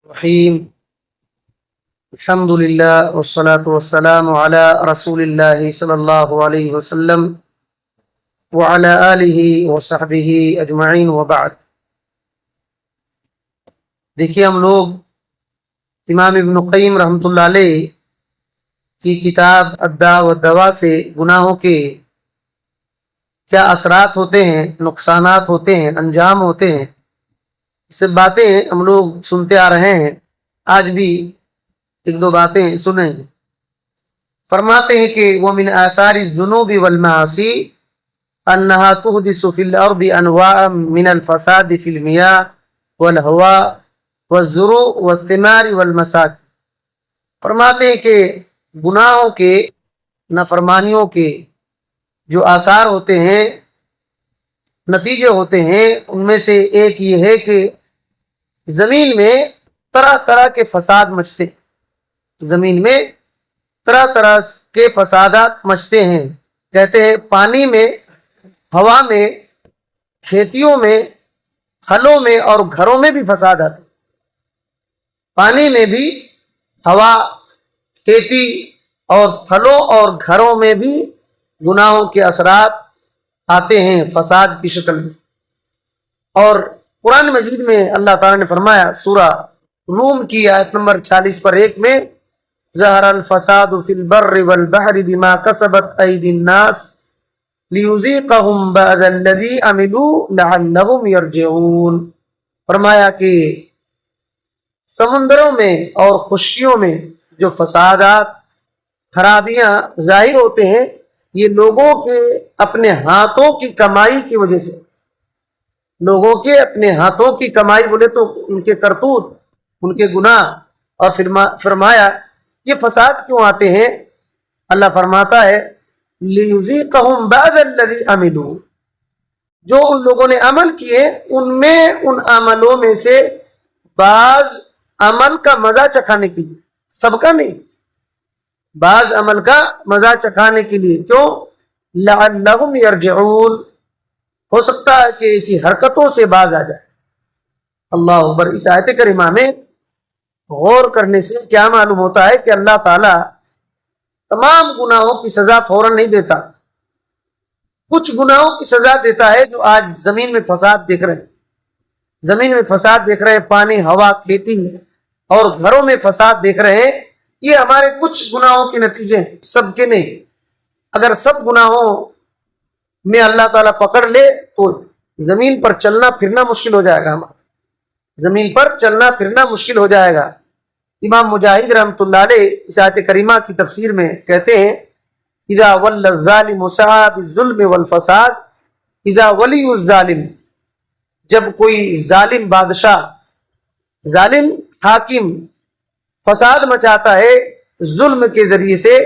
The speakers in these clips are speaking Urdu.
الرحيم الحمد لله والصلاة والسلام على رسول الله صلی اللہ علیہ وسلم وعلى آلہ وصحبہ اجمعین وبعد۔ دیکھیے، ہم لوگ امام ابن قیم رحمۃ اللہ علیہ کی کتاب الداء والدواء سے گناہوں کے کیا اثرات ہوتے ہیں، نقصانات ہوتے ہیں، انجام ہوتے ہیں، اس سے باتیں ہم لوگ سنتے آ رہے ہیں۔ آج بھی ایک دو باتیں سنیں۔ فرماتے ہیں کہ وَمِنْ آثَارِ الذُّنُوبِ وَالْمَعَاصِي أَنَّهَا تُحْدِثُ فِي الْأَرْضِ أَنْوَاعًا مِنَ الْفَسَادِ فِي الْمِيَاهِ وَالْهَوَاءِ وَالزُّرُوعِ وَالثِّمَارِ وَالْمَسَاكِنِ۔ فرماتے ہیں کہ گناہوں کے، نافرمانیوں کے جو آثار ہوتے ہیں، نتیجے ہوتے ہیں، ان میں سے ایک یہ ہے کہ زمین میں طرح طرح کے فساد مچتے ہیں۔ زمین میں طرح طرح کے فسادات مچتے ہیں۔ کہتے ہیں پانی میں، ہوا میں، کھیتیوں میں، پھلوں میں اور گھروں میں بھی فساد آتے ہیں۔ پانی میں بھی، ہوا، کھیتی اور پھلوں اور گھروں میں بھی گناہوں کے اثرات آتے ہیں فساد کی شکل میں۔ اور قرآن مجید میں اللہ تعالیٰ نے فرمایا، سورہ روم کی آیت نمبر 46 پر 1 میں، ظہر الفساد فی البر والبحر بما کسبت ایدی الناس لیذیقہم بعض الذی عملوا لعلہم یرجعون۔ فرمایا کہ سمندروں میں اور خشکیوں میں جو فسادات، خرابیاں ظاہر ہوتے ہیں، یہ لوگوں کے اپنے ہاتھوں کی کمائی کی وجہ سے، لوگوں کے اپنے ہاتھوں کی کمائی بولے تو ان کے کرتوت، ان کے گناہ۔ اور فرمایا یہ فساد کیوں آتے ہیں؟ اللہ فرماتا ہے لیذیقہم بعض الذی عملوا، جو ان لوگوں نے عمل کیے ان میں، ان عملوں میں سے بعض عمل کا مزہ چکھانے کے لیے، سب کا نہیں، بعض عمل کا مزہ چکھانے کے لیے۔ کیوں؟ لعلہم یرجعون، ہو سکتا ہے کہ اسی حرکتوں سے باز آ جائے۔ اللہ اکبر۔ اس آیت کریمہ میں غور کرنے سے کیا معلوم ہوتا ہے کہ اللہ تعالیٰ تمام گناہوں کی سزا فوراً نہیں دیتا، کچھ گناہوں کی سزا دیتا ہے جو آج زمین میں فساد دیکھ رہے ہیں، زمین میں فساد دیکھ رہے ہیں، پانی، ہوا، کھیتی اور گھروں میں فساد دیکھ رہے ہیں، یہ ہمارے کچھ گناہوں کے نتیجے ہیں، سب کے نہیں۔ اگر سب گناہوں میں اللہ تعالیٰ پکڑ لے تو زمین پر چلنا پھرنا مشکل ہو جائے گا، ہمارا زمین پر چلنا پھرنا مشکل ہو جائے گا۔ امام مجاہد رحمۃ اللہ علیہ اس آیت کریمہ کی تفسیر میں کہتے ہیں، اذا ول الظالم سعى بالظلم والفساد، اذا ولی الظالم، جب کوئی ظالم بادشاہ، ظالم حاکم فساد مچاتا ہے، ظلم کے ذریعے سے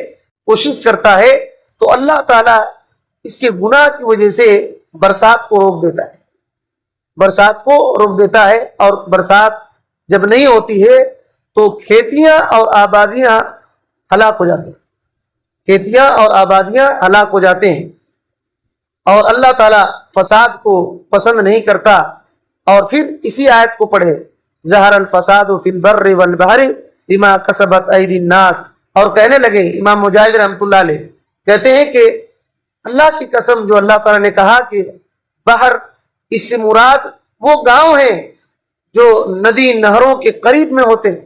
کوشش کرتا ہے، تو اللہ تعالیٰ اس کے گناہ کی وجہ سے برسات کو روک دیتا ہے، برسات کو روک دیتا ہے۔ اور برسات جب نہیں ہوتی ہے تو کھیتیاں اور آبادیاں ہلاک ہو جاتی ہیں، کھیتیاں اور آبادیاں ہلاک ہو جاتے ہیں۔ اور اللہ تعالیٰ فساد کو پسند نہیں کرتا۔ اور پھر اسی آیت کو پڑھے، ظہر الفساد فی البر والبحر بما کسبت ایدی الناس، اور کہنے لگے، امام مجاہد رحمۃ اللہ علیہ کہتے ہیں کہ اللہ کی قسم، جو اللہ تعالیٰ نے کہا کہ بحر، اس سے مراد وہ گاؤں ہیں جو ندی نہروں کے قریب میں ہوتے ہیں،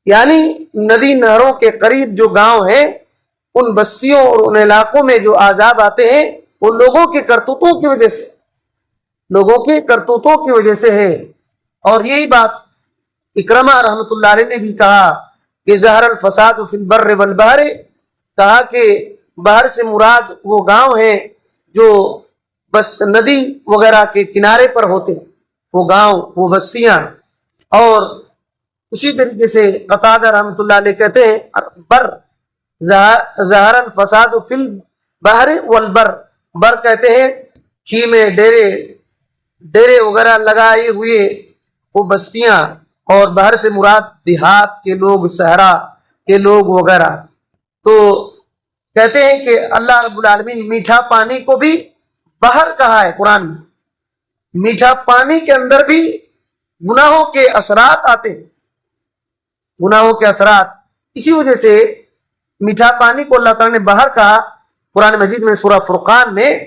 یعنی ندی نہروں کے قریب جو گاؤں ہیں، ان بستیوں اور ان علاقوں میں جو عذاب آتے ہیں وہ لوگوں کے کرتوتوں کی وجہ سے، لوگوں کے کرتوتوں کی وجہ سے ہے۔ اور یہی بات اکرمہ رحمۃ اللہ علیہ نے بھی کہا کہ ظہر الفساد فی البر والبحر، کہا کہ بحر سے مراد وہ گاؤں ہیں جو بس ندی وغیرہ کے کنارے پر ہوتے ہیں، وہ گاؤں، وہ بستیاں۔ اور اسی طریقے سے قتادہ رحمۃ اللہ علیہ کہتے ہیں، بر ظہر الفساد فی البحر والبر، بر کہتے ہیں خیمے، ڈیرے وغیرہ لگائے ہوئے وہ بستیاں، اور بحر سے مراد دیہات کے لوگ، صحرا کے لوگ وغیرہ۔ تو کہتے ہیں کہ اللہ رب العالمین میٹھا پانی کو بھی بحر کہا ہے قرآن میں، میٹھا پانی کے اندر بھی گناہوں کے اثرات آتے ہیں، گناہوں کے اثرات. اسی وجہ سے میٹھا پانی کو اللہ تعالیٰ نے باہر کہا. قرآن مجید میں سورہ فرقان میں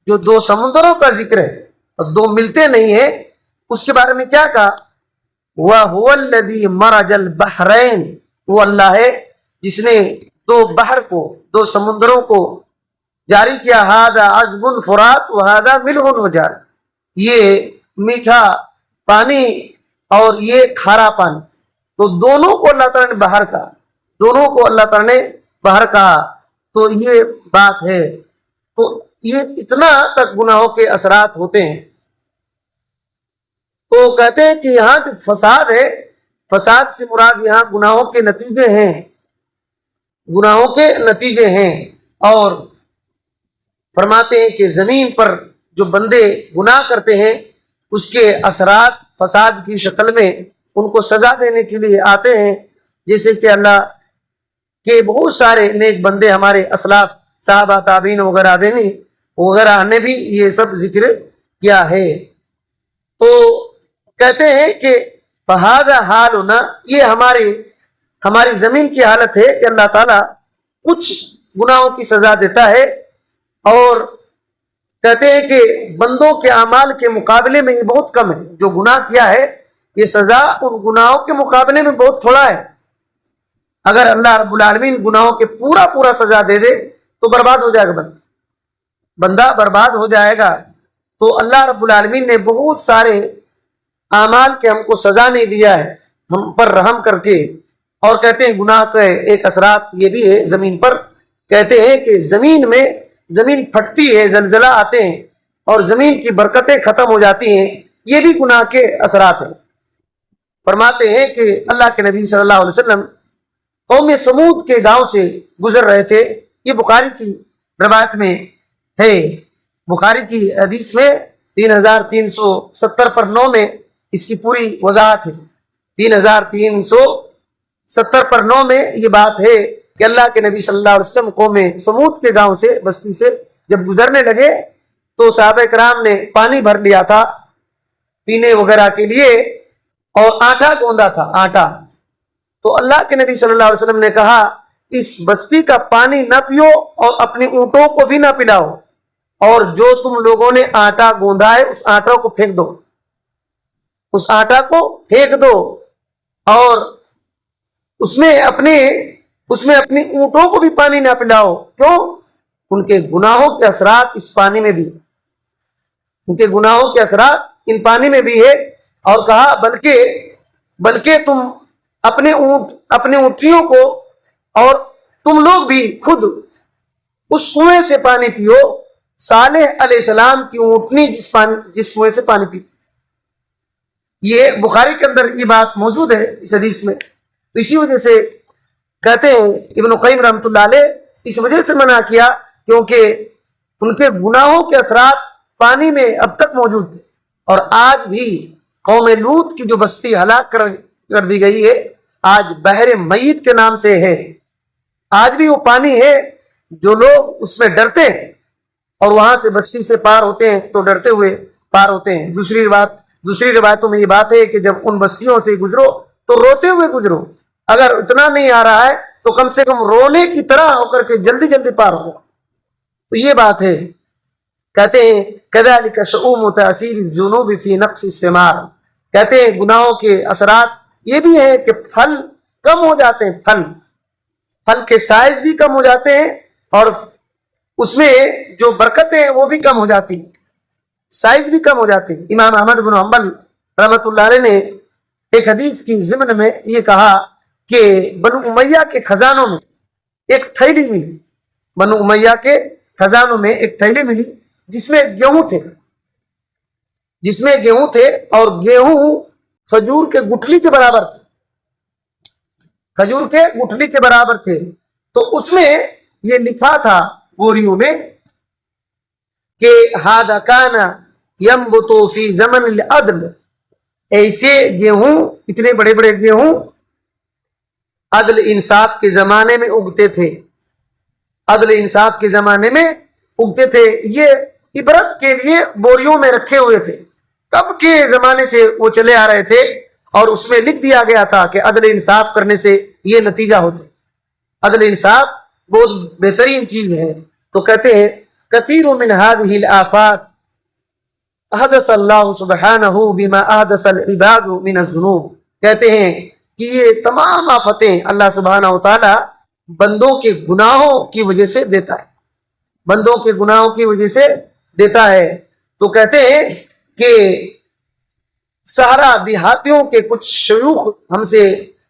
جو دو سمندروں کا ذکر ہے اور دو ملتے نہیں ہیں، اس کے بارے میں کیا کہا؟ وَهُوَ الَّذِي مَرَجَ الْبَحْرَيْنِ، وہ اللہ ہے جس نے دو بحر کو، دو سمندروں کو جاری کیا. هَذَا عَذْبٌ فُرَاتٌ وَهَذَا مِلْحٌ وَجَارٌ، یہ میٹھا پانی اور یہ کھارا پانی. تو دونوں کو اللہ تعالیٰ نے باہر کہا، دونوں کو اللہ تعالیٰ نے باہر کہا. تو یہ بات ہے. تو یہ اتنا تک گناہوں کے اثرات ہوتے ہیں. تو کہتے ہیں کہ یہاں جو فساد ہے، فساد سے مراد یہاں گناہوں کے نتیجے ہیں، گناہوں کے نتیجے ہیں. اور فرماتے ہیں کہ زمین پر جو بندے گناہ کرتے ہیں اس کے اثرات فساد کی شکل میں ان کو سزا دینے کے لیے آتے ہیں. جیسے کہ اللہ کے بہت سارے نیک بندے ہمارے اسلاف صحابہ تابعین وغیرہ نے بھی یہ سب ذکر کیا ہے. تو کہتے ہیں کہ فہذا حالنا، یہ ہماری زمین کی حالت ہے کہ اللہ تعالیٰ کچھ گناہوں کی سزا دیتا ہے، اور کہتے ہیں کہ بندوں کے اعمال کے مقابلے میں یہ بہت کم ہے. جو گناہ کیا ہے یہ سزا ان گناہوں کے مقابلے میں بہت تھوڑا ہے. اگر اللہ رب العالمین گناہوں کے پورا سزا دے دے تو برباد ہو جائے گا، بندہ برباد ہو جائے گا. تو اللہ رب العالمین نے بہت سارے اعمال کے ہم کو سزا نہیں دیا ہے، ہم پر رحم کر کے. اور کہتے ہیں گناہ کے ایک اثرات یہ بھی ہے زمین پر. کہتے ہیں کہ زمین پھٹتی ہے، زلزلہ آتے ہیں اور زمین کی برکتیں ختم ہو جاتی ہیں. یہ بھی گناہ کے اثرات ہیں. فرماتے ہیں کہ اللہ کے نبی صلی اللہ علیہ وسلم قوم سمود کے گاؤں سے گزر رہے تھے. یہ بخاری کی روایت میں ہے، بخاری کی حدیث میں 3370 پر 9 میں اس کی پوری وضاحت ہے. 3370 پر 9 میں یہ بات ہے کہ اللہ کے نبی صلی اللہ علیہ وسلم قوم سمود کے گاؤں سے، بستی سے جب گزرنے لگے تو صحابہ کرام نے پانی بھر لیا تھا پینے وغیرہ کے لیے، اور آٹا گوندا تھا، آٹا. تو اللہ کے نبی صلی اللہ علیہ وسلم نے کہا اس بستی کا پانی نہ پیو اور اپنی اونٹوں کو بھی نہ پلاؤ، اور جو تم لوگوں نے آٹا گوندا ہے اس آٹا کو پھینک دو، اس آٹا کو پھینک دو، اور اس میں اپنی اونٹوں کو بھی پانی نہ پلاؤ. کیوں؟ ان کے گناہوں کے اثرات اس پانی میں بھی، ان کے گناہوں کے اثرات ان پانی میں بھی ہے. اور کہا بلکہ تم اپنے اونٹیوں کو اور تم لوگ بھی خود اس کنویں سے پانی پیو، صالح علیہ السلام کی اونٹنی جس کنویں سے پانی پی. یہ بخاری کے اندر یہ بات موجود ہے اس حدیث میں. تو اسی وجہ سے کہتے ہیں ابن قیم رحمۃ اللہ علیہ اس وجہ سے منع کیا کیونکہ ان کے گناہوں کے اثرات پانی میں اب تک موجود تھے. اور آج بھی قوم لوط کی جو بستی ہلاک کر دی گئی ہے، آج بحر میت کے نام سے ہے. آج بھی وہ پانی ہے، جو لوگ اس میں ڈرتے ہیں اور وہاں سے بستی سے پار ہوتے ہیں تو ڈرتے ہوئے پار ہوتے ہیں. دوسری روایتوں میں یہ بات ہے کہ جب ان بستیوں سے گزرو تو روتے ہوئے گزرو. اگر اتنا نہیں آ رہا ہے تو کم سے کم رونے کی طرح ہو کر کے جلدی پار ہو. تو یہ بات ہے. کہتے ہیں كَذَلِكَ شُؤُومُ تَأْثِيرِ الذُّنُوبِ فِي نَقْصِ الثِّمَارِ. کہتے ہیں گناہوں کے اثرات یہ بھی ہے کہ پھل کم ہو جاتے ہیں، پھل کے سائز بھی کم ہو جاتے ہیں، اور اس میں جو برکتیں ہیں وہ بھی کم ہو جاتی ہیں، سائز بھی کم ہو جاتے ہیں. امام احمد بن حنبل رحمۃ اللہ علیہ نے ایک حدیث کی ضمن میں یہ کہا کہ بنو امیہ کے خزانوں میں ایک تھیلی ملی، بنو امیہ کے خزانوں میں ایک تھیلی ملی جس میں گیہوں تھے، اور گیہوں کھجور کے گٹھلی کے برابر تھے، کھجور کے گٹھلی کے برابر تھے. تو اس میں یہ لکھا تھا بوریوں میں کہ ہذا کان ينبت فی زمن العدل. ایسے گیہوں، اتنے بڑے بڑے گیہوں عدل انصاف کے زمانے میں اگتے تھے، عدل انصاف کے زمانے میں اگتے تھے. یہ عبرت کے لیے بوریوں میں رکھے ہوئے تھے کب کے زمانے سے وہ چلے آ رہے تھے اور اس میں لکھ دیا گیا تھا کہ عدل انصاف کرنے سے یہ نتیجہ ہوتا ہے. عدل انصاف بہت بہترین چیز ہے. تو کہتے ہیں کثیر من هذه الآفات احدث اللہ سبحانہ بما احدث العباد من الذنوب. کہتے ہیں کہ یہ تمام آفتیں اللہ سبحانہ وتعالی بندوں کے گناہوں کی وجہ سے دیتا ہے, بندوں کے گناہوں کی وجہ سے دیتا ہے. تو کہتے ہیں کہ سہارا دیہاتیوں کے کچھ شیوخ ہم سے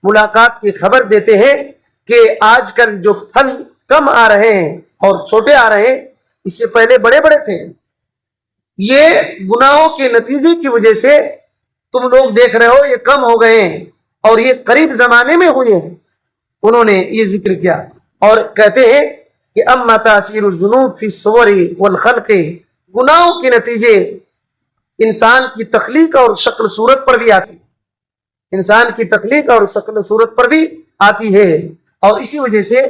ملاقات کی خبر دیتے ہیں کہ آج کل جو پھل کم آ رہے ہیں اور چھوٹے آ رہے ہیں, اس سے پہلے بڑے بڑے تھے. یہ گناہوں کے نتیجے کی وجہ سے تم لوگ دیکھ رہے ہو یہ کم ہو گئے ہیں اور یہ قریب زمانے میں ہوئے ہیں. انہوں نے یہ ذکر کیا اور کہتے ہیں کہ اما تاثیر الذنوب فی الصور والخلق, گناہوں کے نتیجے انسان کی تخلیق اور شکل صورت پر بھی آتی, انسان کی تخلیق اور شکل صورت پر بھی آتی ہے. اور اسی وجہ سے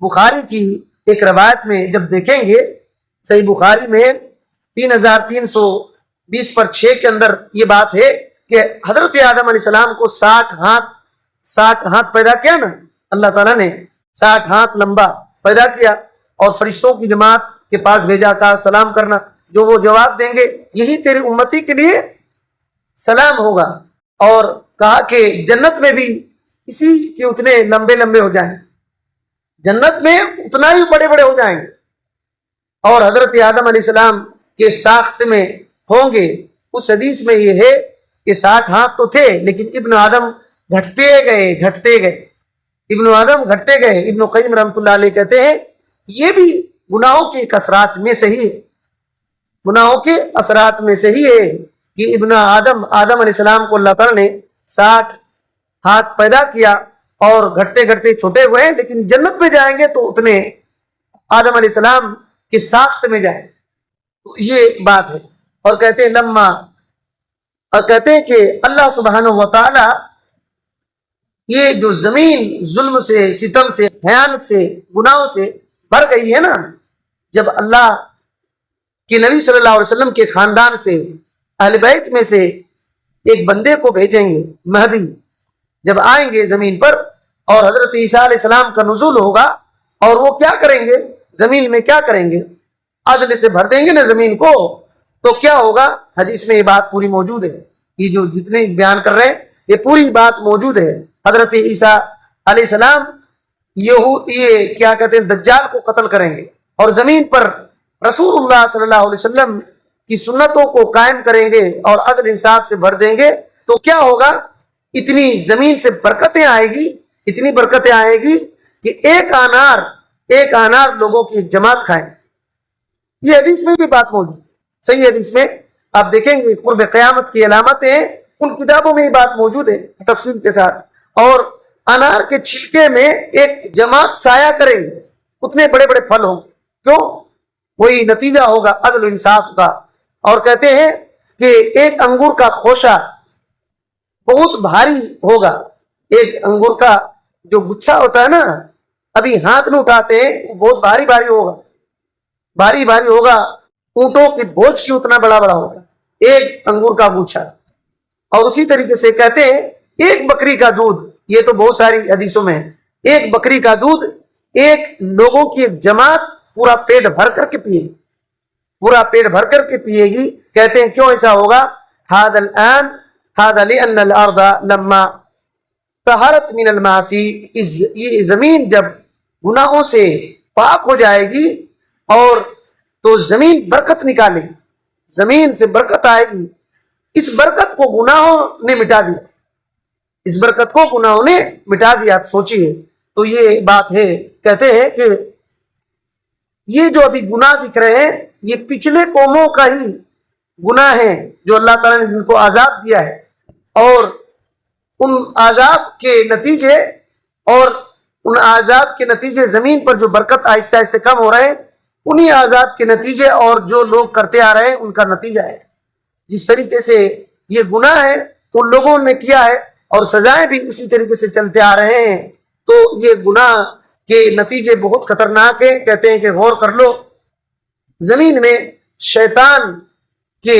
بخاری کی ایک روایت میں جب دیکھیں گے, صحیح بخاری میں 3320 پر 6 کے اندر یہ بات ہے کہ حضرت آدم علیہ السلام کو 60 ہاتھ پیدا کیا نا, اللہ تعالیٰ نے 60 ہاتھ لمبا پیدا کیا اور فرشتوں کی جماعت کے پاس بھیجا, کہا سلام کرنا, جو وہ جواب دیں گے یہی تیری امتی کے لیے سلام ہوگا. اور کہا کہ جنت میں بھی اسی کے اتنے لمبے لمبے ہو جائیں, جنت میں اتنا ہی بڑے بڑے ہو جائیں گے. اور حضرت آدم علیہ السلام کے ساخت میں ہوں گے. اس حدیث میں یہ ہے کہ 60 ہاتھ تو تھے لیکن ابن آدم گھٹتے گئے, ابن آدم گھٹتے گئے. ابن قیم رحمۃ اللہ علیہ کہتے ہیں یہ بھی گناہوں کے اثرات میں سے ہی ہے, گناہوں کے اثرات میں سے ہی ہے کہ ابن آدم علیہ السلام کو اللہ تعالیٰ نے 60 ہاتھ پیدا کیا اور گھٹتے گھٹتے چھوٹے ہوئے, لیکن جنت میں جائیں گے تو اتنے آدم علیہ السلام کی ساخت میں جائیں. تو یہ بات ہے. اور کہتے ہیں اور کہتے ہیں کہ اللہ سبحانہ و تعالی یہ جو زمین ظلم سے, ستم سے, خیانت سے, گناہوں سے بھر گئی ہے نا, جب اللہ کہ نبی صلی اللہ علیہ وسلم کے خاندان سے, اہل بیت میں سے ایک بندے کو بھیجیں گے, مہدی, جب آئیں گے زمین پر اور حضرت عیسیٰ علیہ السلام کا نزول ہوگا اور وہ کیا کریں گے, زمین میں کیا کریں گے, عدل سے بھر دیں گے نا زمین کو, تو کیا ہوگا. حدیث میں یہ بات پوری موجود ہے, یہ جو جتنے بیان کر رہے ہیں یہ پوری بات موجود ہے. حضرت عیسیٰ علیہ السلام یہ کیا کہتے ہیں دجال کو قتل کریں گے اور زمین پر رسول اللہ صلی اللہ علیہ وسلم کی سنتوں کو قائم کریں گے اور عدل انصاف سے بھر دیں گے. تو کیا ہوگا, اتنی زمین سے برکتیں آئے گی, اتنی برکتیں آئے گی کہ ایک انار لوگوں کی جماعت کھائیں. یہ حدیث میں بھی بات موجود, صحیح حدیث میں آپ دیکھیں گے قرب قیامت کی علامتیں ان کتابوں میں یہ بات موجود ہے تفصیل کے ساتھ. اور انار کے چھلکے میں ایک جماعت سایہ کریں گے, اتنے بڑے بڑے پھل ہوں گے. کیوں؟ وہی نتیجہ ہوگا عدل و انصاف کا. اور کہتے ہیں کہ ایک انگور کا خوشہ بہت بھاری ہوگا, ایک انگور کا جو گچھا ہوتا ہے نا, ابھی ہاتھ میں اٹھاتے ہیں, بہت بھاری بھاری ہوگا, اونٹوں کی بوجھ کی اتنا بڑا ہوگا ایک انگور کا گچھا. اور اسی طریقے سے کہتے ہیں ایک بکری کا دودھ, یہ تو بہت ساری حدیثوں میں ہے, ایک بکری کا دودھ ایک لوگوں کی ایک جماعت پورا پیٹ بھر کر کے پیے گی. کہتے ہیں کیوں ایسا ہوگا, هذا لأن الارض لما طہرت من المعاصی, یہ زمین جب گناہوں سے پاک ہو جائے گی اور تو زمین برکت نکالے گی, زمین سے برکت آئے گی. اس برکت کو گناہوں نے مٹا دیا, آپ سوچئے. تو یہ بات ہے, کہتے ہیں کہ یہ جو ابھی گناہ دکھ رہے ہیں یہ پچھلے قوموں کا ہی گناہ ہے جو اللہ تعالیٰ نے جن کو عذاب دیا ہے, اور ان عذاب کے نتیجے زمین پر جو برکت آہستہ آہستہ کم ہو رہے ہیں, انہی عذاب کے نتیجے اور جو لوگ کرتے آ رہے ہیں ان کا نتیجہ ہے. جس طریقے سے یہ گناہ ہے ان لوگوں نے کیا ہے اور سزائیں بھی اسی طریقے سے چلتے آ رہے ہیں, تو یہ گناہ کے نتیجے بہت خطرناک ہیں. کہتے ہیں کہ غور کر لو, زمین میں شیطان کے